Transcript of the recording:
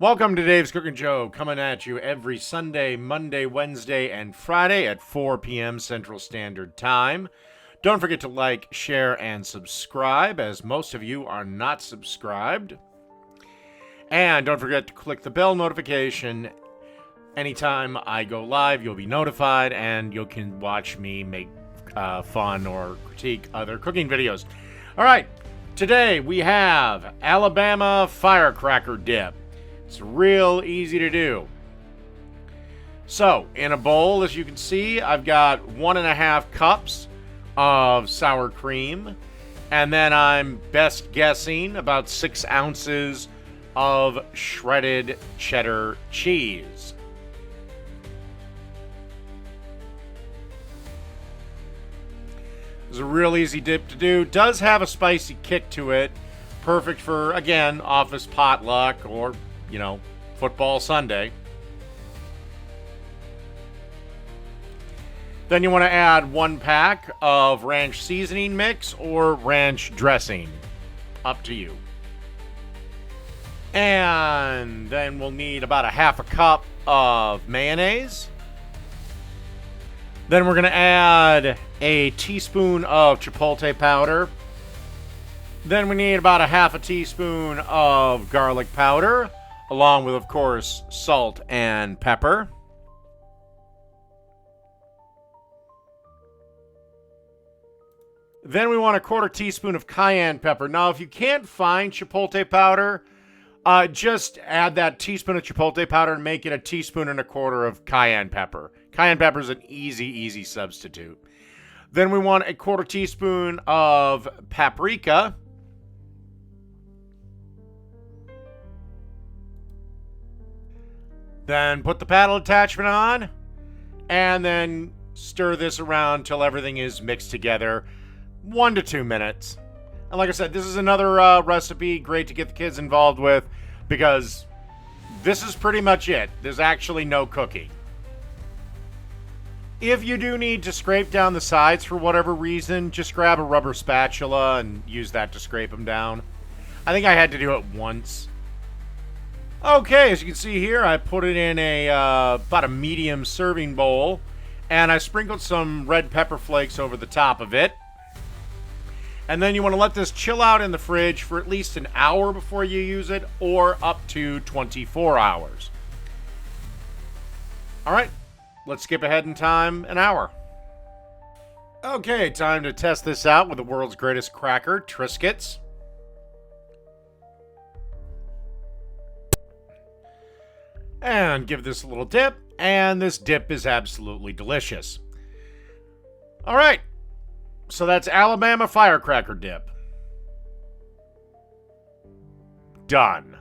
Welcome to Dave's Cooking Show, coming at you every Sunday, Monday, Wednesday, and Friday at 4 p.m. Central Standard Time. Don't forget to like, share, and subscribe, as most of you are not subscribed. And don't forget to click the bell notification. Anytime I go live, you'll be notified, and you can watch me make fun or critique other cooking videos. All right, today we have Alabama Firecracker Dip. It's real easy to do. So, in a bowl, as you can see, I've got 1.5 cups of sour cream, and then I'm best guessing about 6 ounces of shredded cheddar cheese. It's a real easy dip to do. Does have a spicy kick to it. Perfect for, again, office potluck or, football Sunday. Then you want to add 1 pack of ranch seasoning mix or ranch dressing. Up to you. And then we'll need about 1/2 cup of mayonnaise. Then we're going to add a teaspoon of chipotle powder. Then we need about 1/2 teaspoon of garlic powder, along with, of course, salt and pepper. Then we want 1/4 teaspoon of cayenne pepper. Now, if you can't find chipotle powder, just add that teaspoon of chipotle powder and make it 1.25 teaspoons of cayenne pepper. Cayenne pepper is an easy substitute. Then we want 1/4 teaspoon of paprika. Then put the paddle attachment on, and then stir this around until everything is mixed together. 1 to 2 minutes. And like I said, this is another recipe great to get the kids involved with, because this is pretty much it. There's actually no cooking. If you do need to scrape down the sides for whatever reason, just grab a rubber spatula and use that to scrape them down. I think I had to do it once. Okay, as you can see here, I put it in about a medium serving bowl, and I sprinkled some red pepper flakes over the top of it. And then you want to let this chill out in the fridge for at least an hour before you use it, or up to 24 hours. All right, let's skip ahead in time an hour. Okay, time to test this out with the world's greatest cracker, Triscuits. And give this a little dip, and this dip is absolutely delicious. All right, so that's Alabama Firecracker Dip. Done.